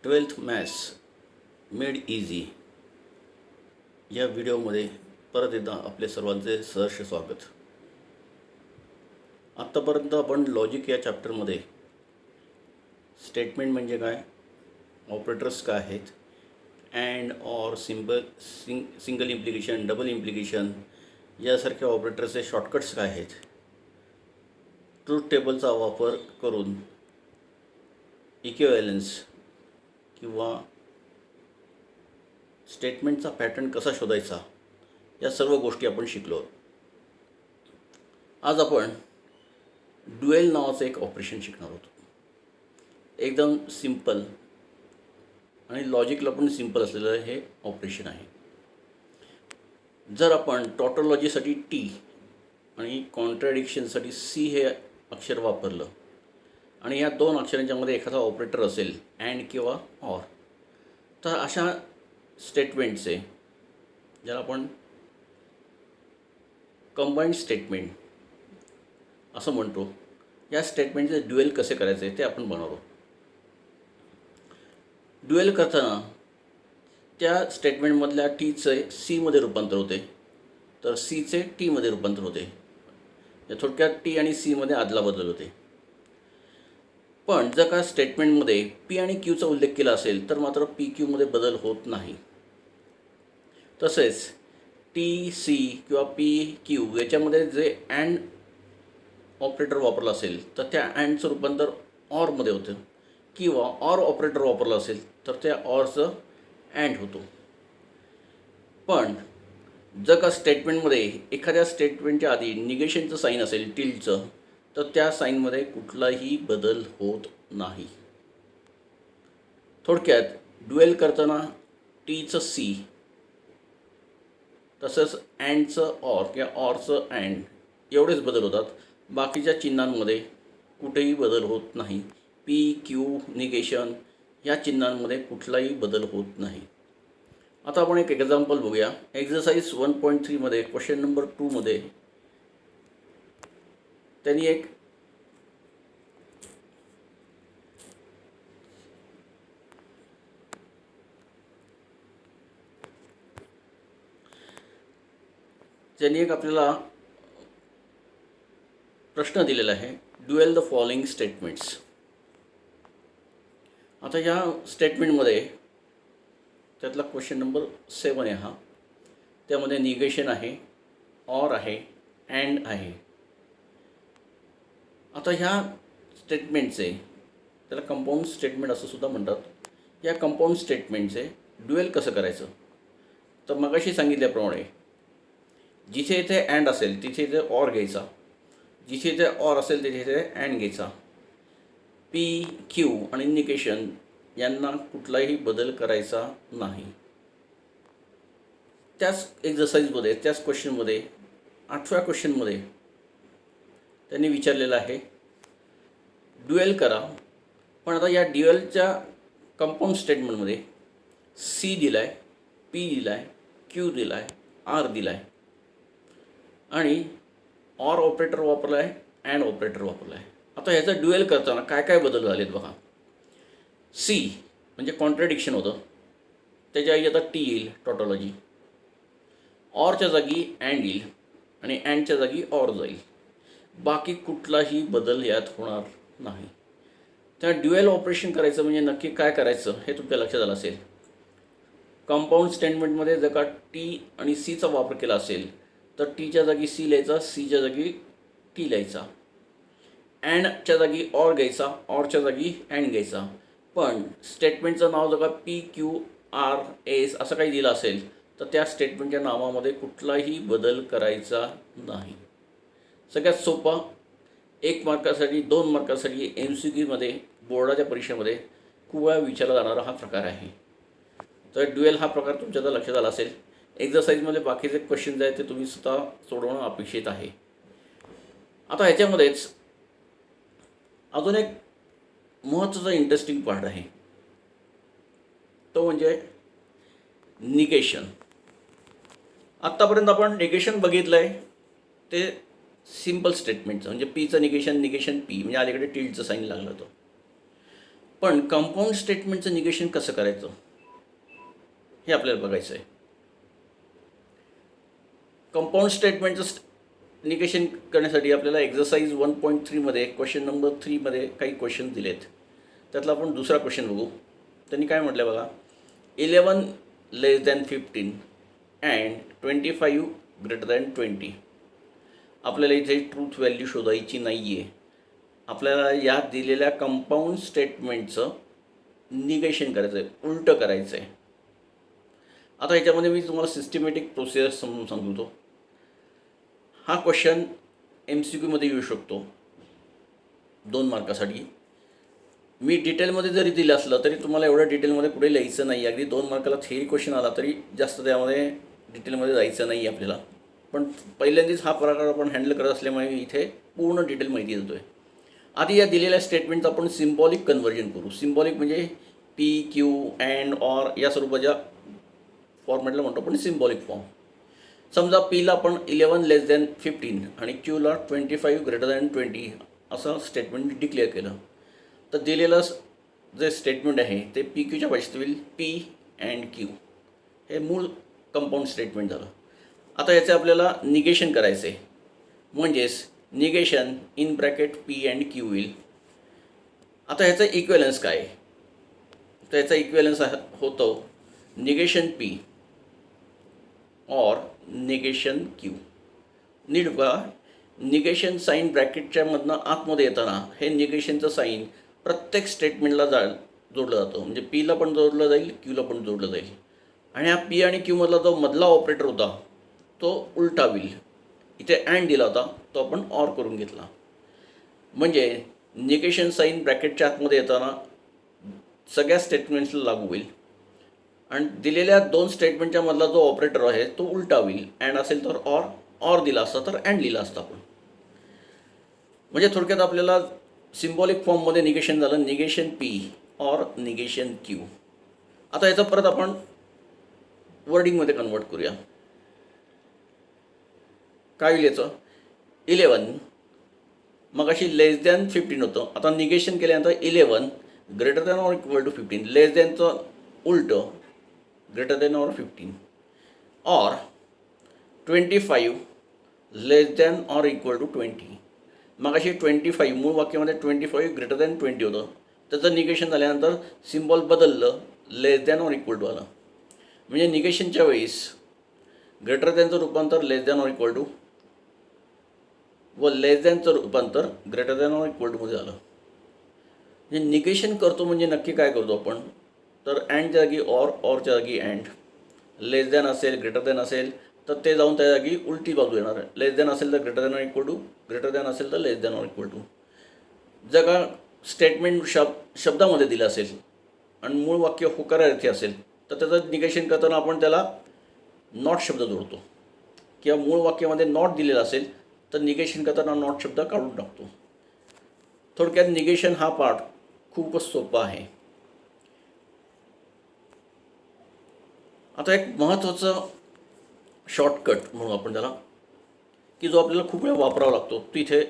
Twelfth maths made easy या व्हिडिओमध्ये परत एकदा आपले सर्वांचे सहर्ष स्वागत. आत्तापर्यंत आपण लॉजिक या चॅप्टरमध्ये स्टेटमेंट म्हणजे काय, ऑपरेटर्स काय आहेत, and or single implication, double implication यासारख्या ऑपरेटर्सचे शॉर्टकट्स काय आहेत, ट्रूथ टेबलचा वापर करून इक्विव्हॅलन्स किंवा स्टेटमेंटचा पॅटर्न कसा शोधायचा या सर्व गोष्टी आपण शिकलो. आज आपण ड्युएल नावाचं एक ऑपरेशन शिकणार आहोत. एकदम सिंपल आणि लॉजिकला पण सिंपल असलेलं हे ऑपरेशन आहे. जर आपण टॉटॉलॉजीसाठी टी आणि कॉन्ट्रॅडिक्शनसाठी सी हे अक्षर वापरलं आणि या दोन अक्षरांच्यामध्ये एखादा ऑपरेटर असेल अँड किंवा ऑर, तर अशा स्टेटमेंटचे ज्याला आपण कंबाईंड स्टेटमेंट असं म्हणतो, या स्टेटमेंटचे ड्युएल कसे करायचे ते आपण बनवतो. ड्युएल करताना त्या स्टेटमेंटमधल्या टीचे सीमध्ये रूपांतर होते, तर सीचे टीमध्ये रूपांतर होते. थोडक्यात टी आणि सीमध्ये आदलाबदल होते. पण जर का स्टेटमेंटमध्ये पी आणि क्यूचा उल्लेख केला असेल तर मात्र पी क्यूमध्ये बदल होत नाही. तसेच टी सी किंवा पी क्यू याच्यामध्ये जे अँड ऑपरेटर वापरलं असेल तर त्या अँडचं रूपांतर ऑरमध्ये होतं, किंवा ऑर ऑपरेटर वापरलं असेल तर त्या ऑरचं अँड होतो. पण जर का स्टेटमेंटमध्ये एखाद्या स्टेटमेंटच्या आधी निगेशनचं साईन असेल, टिल्डचं, तर त्या साईनमध्ये कुठलाही बदल होत नाही. थोडक्यात ड्युएल करताना टीचं सी तसंच अँडचं ऑर किंवा ऑरचं अँड एवढेच बदल होतात. बाकीच्या चिन्हांमध्ये कुठेही बदल होत नाही. पी क्यू निगेशन या चिन्हांमध्ये कुठलाही बदल होत नाही. आता आपण एक एक्झाम्पल बघूया. एक्झरसाइज 1.3मध्ये क्वेश्चन नंबर 2मध्ये त्यांनी एक आपल्याला प्रश्न दिलेला आहे, ड्युएल द फॉलोइंग स्टेटमेंट्स. आता या स्टेटमेंटमध्ये त्यातला क्वेश्चन नंबर 7 आहे हा. त्यामध्ये निगेशन आहे, ऑर आहे, अँड आहे. आता ह्या स्टेटमेंटचे त्याला कंपाऊंड स्टेटमेंट असं सुद्धा म्हणतात. या कंपाऊंड स्टेटमेंटचे ड्युएल कसं करायचं, तर मगाशी सांगितल्याप्रमाणे जिथे इथे अँड असेल तिथे इथे ऑर घ्यायचा, जिथे इथे ऑर असेल तिथे इथे अँड घ्यायचा. पी क्यू आणि निगेशन यांना कुठलाही बदल करायचा नाही. त्याच एक्झरसाइजमध्ये, त्याच क्वेश्चनमध्ये 8व्या क्वेश्चनमध्ये त्यांनी विचारलेलं आहे, ड्युएल करा. पण आता या ड्युएलच्या कंपाऊंड स्टेटमेंटमध्ये सी दिला आहे, पी दिला आहे, क्यू दिला आहे, आर दिला आहे आणि ऑर ऑपरेटर वापरला आहे, अँड ऑपरेटर वापरला आहे. आता ह्याचा ड्युएल करताना काय काय बदल झालेत बघा. सी म्हणजे कॉन्ट्रॅडिक्शन होतं, त्याच्या आधी आता टी येईल, टॉटॉलॉजी. ऑरच्या जागी अँड येईल आणि अँडच्या जागी ऑर जाईल. बाकी कुठलाही बदल यात होणार नाही. त्या ड्युएल ऑपरेशन करायचं म्हणजे नक्की काय करायचं हे तुमच्या लक्षात आलं असेल. कंपाऊंड स्टेटमेंटमध्ये जर का टी आणि सीचा वापर केला असेल तर टीच्या जागी सी लिहायचा, सीच्या जागी टी लिहायचा. अँडच्या जागी ऑर घ्यायचा, ऑरच्या जागी अँड घ्यायचा. पण स्टेटमेंटचं नाव जर का पी क्यू आर एस असं काही दिलं असेल तर त्या स्टेटमेंटच्या नावामध्ये कुठलाही बदल करायचा नाही. सगळ्यात सोपा, 1 मार्कासाठी 2 मार्कासाठी MCQमध्ये बोर्डाच्या परीक्षेमध्ये खूप वेळा विचारला जाणारा हा प्रकार आहे. तर ड्युएल हा प्रकार तुमच्या तर लक्षात आला असेल. एक्झरसाइजमध्ये बाकीचे क्वेश्चन्स आहेत ते तुम्ही स्वतः सोडवणं अपेक्षित आहे. आता ह्याच्यामध्येच अजून एक महत्त्वाचा इंटरेस्टिंग पार्ट आहे, तो म्हणजे निगेशन. आत्तापर्यंत आपण निगेशन बघितलं आहे ते सिम्पल स्टेटमेंटचं, म्हणजे पीचं निगेशन, निगेशन पी म्हणजे अलीकडे टिल्डचं साईन लागलं होतं. पण कंपाऊंड स्टेटमेंटचं निगेशन कसं करायचं हे आपल्याला बघायचं आहे. कंपाऊंड स्टेटमेंटचं निगेशन करण्यासाठी आपल्याला एक्झरसाइज 1.3मध्ये क्वेश्चन नंबर 3मध्ये काही क्वेश्चन दिलेत. त्यातला आपण दुसरा क्वेश्चन बघू. त्यांनी काय म्हटलं बघा, 11 लेस दॅन 15 अँड 25 ग्रेटर दॅन 20. आपल्याला इथे ट्रूथ व्हॅल्यू शोधायची नाही आहे. आपल्याला या दिलेल्या कंपाऊंड स्टेटमेंटचं निगेशन करायचं आहे, उलटं करायचं आहे. आता ह्याच्यामध्ये मी तुम्हाला सिस्टमॅटिक प्रोसेस समजून सांगतो. हा क्वेश्चन MCQमध्ये येऊ शकतो 2 मार्कासाठी. मी डिटेलमध्ये जरी दिलं असलं तरी तुम्हाला एवढं डिटेलमध्ये पुढे लिहायचं नाही. अगदी 2 मार्काला थेरी क्वेश्चन आला तरी जास्त त्यामध्ये डिटेलमध्ये जायचं नाही आपल्याला. पण पहिल्यांदाच हा प्रकार आपण हँडल करत असल्यामुळे इथे पूर्ण डिटेल माहिती देतो आहे. आधी या दिलेल्या स्टेटमेंटचं आपण सिम्बॉलिक कन्व्हर्जन करू. सिम्बॉलिक म्हणजे PQ अँड ऑर या स्वरूपाच्या फॉर्मॅटला म्हणतो आपण सिम्बॉलिक फॉर्म. समजा Pला आपण 11 लेस दॅन 15 आणि Qला 25 ग्रेटर दॅन 20 असं स्टेटमेंट डिक्लेअर केलं. तर दिलेलं जे स्टेटमेंट आहे ते PQच्या भाषेत होईल P अँड Q. हे मूळ कंपाऊंड स्टेटमेंट झालं. आता याचे आपल्याला निगेशन करायचं आहे. म्हणजेच negation in bracket P and Q होईल. आता ह्याचा इक्वेलन्स काय आहे? तर याचा इक्वेलन्स होतो निगेशन P और निगेशन Q. नीट बघा, निगेशन साईन ब्रॅकेटच्या मधनं आतमध्ये येताना हे निगेशनचं साईन प्रत्येक स्टेटमेंटला जोडलं जातं. म्हणजे Pला पण जोडलं जाईल, Qला पण जोडलं जाईल. आणि हा P आणि Q मधला जो मधला ऑपरेटर होता तो उलटा होईल. इथे अँड दिला होता तो आपण ऑर करून घेतला. म्हणजे निगेशन साईन ब्रॅकेटच्या आतमध्ये येताना सगळ्या स्टेटमेंट्सला लागू होईल. आणि दिलेल्या 2 स्टेटमेंटच्या मधला जो ऑपरेटर आहे तो उलटा होईल. अँड असेल तर ऑर दिला असता तर अँड लिहिला असता आपण. म्हणजे थोडक्यात आपल्याला सिम्बॉलिक फॉर्ममध्ये निगेशन झालं, निगेशन P और निगेशन Q. आता याचं परत आपण वर्डिंगमध्ये कन्वर्ट करूया. काय होईल याचं? 11 मग अशी लेस दॅन 15 होतं. आता निगेशन केल्यानंतर 11 greater than or equal to 15. Less दॅनचं उलटं ग्रेटर दॅन ऑर 15 और 25 less than or equal to 20. मग अशी 25 मूळ वाक्यामध्ये 25 ग्रेटर दॅन 20 होतं. त्याचं निगेशन झाल्यानंतर सिम्बॉल बदललं, लेस दॅन ऑर इक्वल टू आलं. म्हणजे निगेशनच्या वेळेस ग्रेटर दॅनचं रूपांतर लेस दॅन ऑर इक्वल टू व लेस दॅनचं रूपांतर ग्रेटर दॅन ऑर इक्वल टूमध्ये आलं. म्हणजे निगेशन करतो म्हणजे नक्की काय करतो आपण? तर अँडच्या जागी ऑरच्या जागी अँड. लेस दॅन असेल, ग्रेटर दॅन असेल तर ते जाऊन त्या जागी उलटी बाजू येणार. लेस दॅन असेल तर greater than or equal to, greater than असेल तर less than or equal to. जर का स्टेटमेंट शब्दामध्ये दिलं असेल आणि मूळ वाक्य होकारार्थी असेल तर त्याचं निगेशन करताना आपण त्याला नॉट शब्द जोडतो. किंवा मूळ वाक्यामध्ये नॉट दिलेला असेल तर निगेशन करताना नॉट शब्द काढून टाकतो. थोडक्यात निगेशन हा पार्ट खूपच सोपा आहे. आता एक महत्त्वाचं शॉर्टकट म्हणून आपण त्याला, की जो आपल्याला खूप वेळा वापरावा लागतो, तो इथे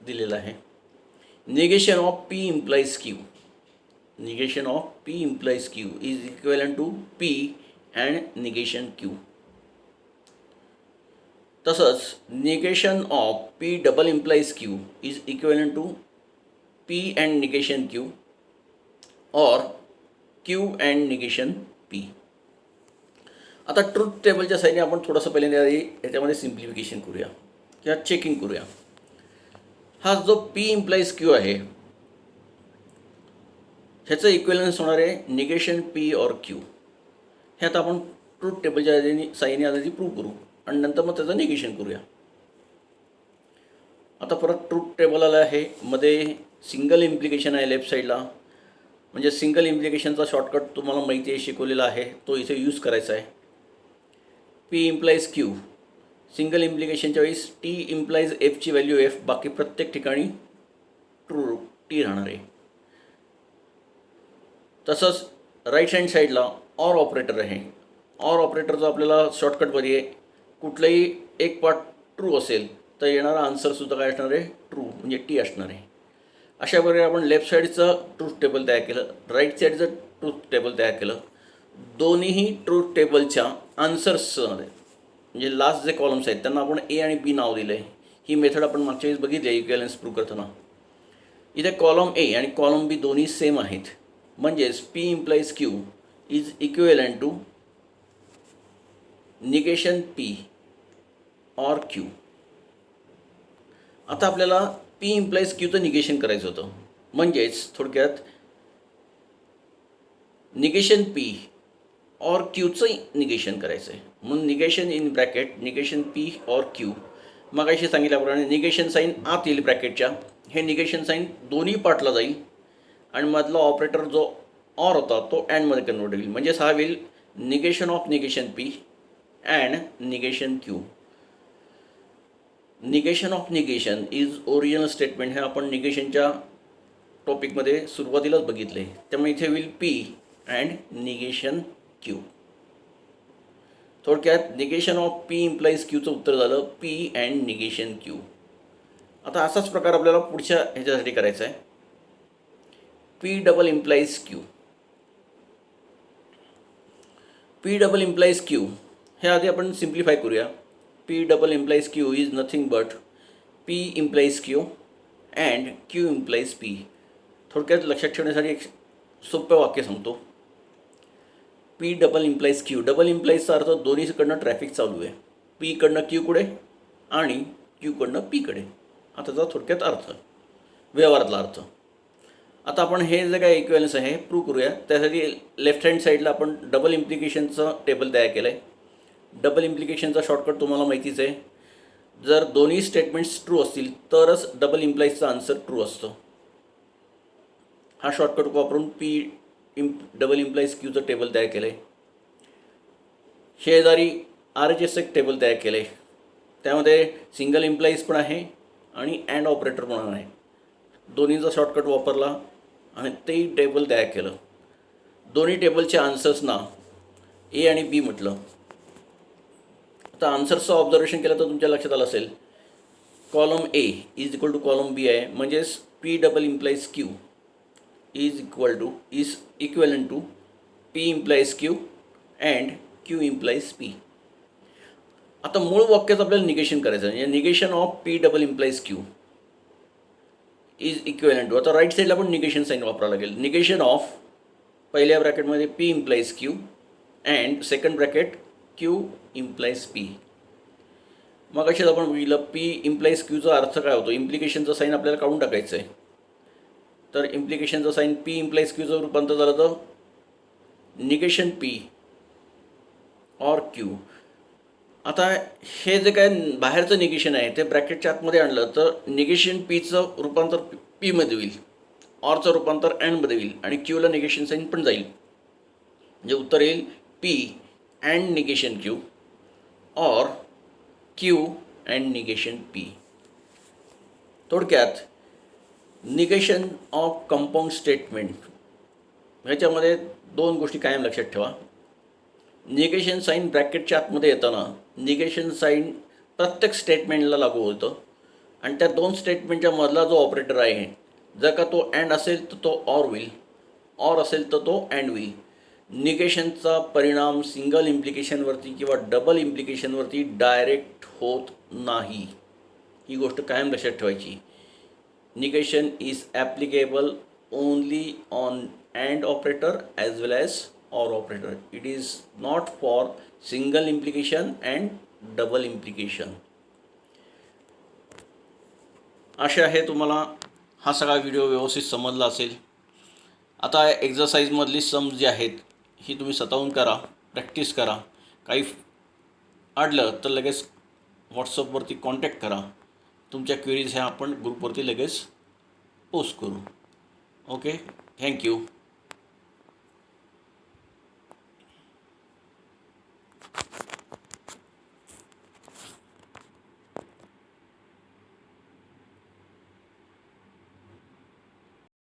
दिलेला आहे. Negation of P implies Q. Negation of P implies Q is equivalent to P and negation Q. तसंच negation of P double implies Q is equivalent to P and negation Q और Q अँड निगेशन P. आता truth टेबलच्या साईडने आपण थोडंसं पहिल्यांदा याच्यामध्ये simplification करूया किंवा चेकिंग करूया. हा जो P इम्प्लाइज Q आहे ह्याचं इक्विव्हॅलन्स होणार आहे निगेशन P और Q. हे आता आपण ट्रूथ टेबलच्या साईडने आधी प्रूव्ह करू आणि नंतर मग त्याचं निगेशन करूया. आता परत ट्रूथ टेबल आलं आहे. मध्ये सिंगल इम्प्लिकेशन आहे लेफ्ट साईडला. म्हणजे सिंगल इम्प्लिकेशनचा शॉर्टकट तुम्हाला माहिती आहे, शिकवलेला आहे, तो इथे यूज करायचा आहे. P implies Q. सिंगल इम्प्लिकेशनच्या वेळेस T इम्प्लाइज Fची व्हॅल्यू F, बाकी प्रत्येक ठिकाणी ट्रू T राहणार आहे. तसंच राईट हँड साईडला ऑर ऑपरेटर आहे. ऑर ऑपरेटरचा आपल्याला शॉर्टकटमध्ये कुठलाही एक पार्ट ट्रू असेल तर येणारा आन्सरसुद्धा काय असणार आहे? ट्रू, म्हणजे T असणार आहे. अशा प्रकारे आपण लेफ्ट साईडचं ट्रूथ टेबल तयार केलं, राईट साईडचं ट्रूथ टेबल तयार केलं. दोन्हीही ट्रूथ टेबलच्या आन्सर्समध्ये म्हणजे लास्ट जे कॉलम्स आहेत त्यांना आपण ए आणि बी नाव दिलं आहे. ही मेथड आपण मागच्या वेळेस बघितली आहे इक्विव्हॅलन्स प्रूव्ह करताना. इथे कॉलम ए आणि कॉलम बी दोन्ही सेम आहेत, म्हणजेच P implies Q is equivalent to negation P or Q. आता आपल्याला पी इम्प्लाइज क्यूचं निगेशन करायचं होतं, म्हणजेच थोडक्यात निगेशन पी और क्यूचं निगेशन करायचं आहे. म्हणून negation in bracket negation P और क्यू. मग अशी सांगितल्याप्रमाणे निगेशन साईन आत येईल ब्रॅकेटच्या, हे निगेशन साईन दोन्ही पार्टला जाईल आणि मधला ऑपरेटर जो ऑर होता तो अँडमध्ये कन्वर्ट होईल. म्हणजेच हा होईल negation of negation P and negation Q. Negation of negation is original statement, हे आपण निगेशनच्या टॉपिकमध्ये सुरुवातीलाच बघितले. त्यामुळे इथे होईल पी अँड निगेशन क्यू. थोडक्यात निगेशन ऑफ पी इम्प्लाइज क्यूचं उत्तर झालं पी अँड निगेशन क्यू. आता असाच प्रकार आपल्याला पुढच्या ह्याच्यासाठी करायचा आहे. P double implies Q. P double implies Q हे आधी आपण सिम्प्लिफाय करूया. P double implies Q is nothing but P implies Q and Q implies P. थोडक्यात लक्षात ठेवण्यासाठी एक सोपं वाक्य सांगतो. P double implies Q. Double इम्प्लाइजचा अर्थ दोन्हीकडनं ट्रॅफिक चालू आहे, पीकडनं क्यूकडे आणि क्यूकडनं पीकडे. हा त्याचा थोडक्यात अर्थ, व्यवहारातला अर्थ. आता आपण हे जे काय इक्विव्हॅलन्स आहे प्रूव्ह करूया. त्यासाठी लेफ्ट हँड साईडला आपण डबल इम्प्लिकेशनचं टेबल तयार केलं आहे. डबल इम्प्लिकेशनचा शॉर्टकट तुम्हाला माहितीच आहे. जर दोन्ही स्टेटमेंट्स ट्रू असतील तरच डबल इम्प्लाइजचा आन्सर ट्रू असतो. हा शॉर्टकट वापरून पी डबल इम्प्लाइज क्यूचं टेबल तयार केलं आहे. शेजारी RHS एक टेबल तयार केलं आहे. त्यामध्ये सिंगल इम्प्लाइज पण आहे आणि अँड ऑपरेटर पण आहे. दोन्हीचा शॉर्टकट वापरला आणि ते टेबल तयार केलं. दोन्ही टेबलच्या आन्सर्सना ए आणि बी म्हटलं. आता आन्सर्सचं ऑब्झर्वेशन केलं तर तुमच्या लक्षात आलं असेल, column A is equal to column B आहे, म्हणजेच P double implies Q is equivalent to P implies Q and Q implies P. आता मूळ वाक्याचं आपल्याला निगेशन करायचं आहे. Negation of P double implies Q is equivalent to, आता right साईडला पण निगेशन साईन वापरावं लागेल. निगेशन ऑफ पहिल्या ब्रॅकेटमध्ये P implies Q and second bracket Q implies P. मग अशाच आपण बघितलं P इम्प्लाइज Qचा अर्थ काय होतो. इम्प्लिकेशनचं साईन आपल्याला काढून टाकायचं आहे. तर इम्प्लिकेशनचं साईन पी इम्प्लाइज क्यूचं रूपांतर झालं तर निगेशन पी और क्यू. आता हे जे काय बाहेरचं निगेशन आहे ते ब्रॅकेटच्या आतमध्ये आणलं तर निगेशन पीचं रूपांतर पीमध्ये होईल, ऑरचं रूपांतर अँडमध्ये होईल आणि क्यूला निगेशन साईन पण जाईल. म्हणजे उत्तर येईल पी अँड निगेशन क्यू और क्यू अँड निगेशन पी. थोडक्यात निगेशन ऑफ कंपाऊंड स्टेटमेंट ह्याच्यामध्ये दोन गोष्टी कायम लक्षात ठेवा. निगेशन साईन ब्रॅकेटच्या आतमध्ये येताना निगेशन साईन प्रत्येक स्टेटमेंटला लागू होतं आणि त्या दोन स्टेटमेंटच्या मधला जो ऑपरेटर आहे, जर का तो अँड असेल तर तो ऑर होईल, ऑर असेल तर तो अँड होईल. निगेशनचा परिणाम सिंगल इम्प्लिकेशनवरती किंवा डबल इम्प्लिकेशनवरती डायरेक्ट होत नाही. ही गोष्ट कायम लक्षात ठेवायची. Negation is applicable only on AND operator as well as OR operator. It is not for single implication and double implication. आशा आहे तुम्हाला हा सगळा व्हिडिओ व्यवस्थित समजला असेल. आता एक्झरसाइजमधली सम्स जी आहेत ही तुम्ही स्वतःहून करा, प्रॅक्टिस करा. काही अडलं तर लगेच व्हॉट्सअपवरती कॉन्टॅक्ट करा. तुमच्या क्वेरीज ह्या आपण ग्रुपवरती लगेच पोस्ट करू. Okay, thank you.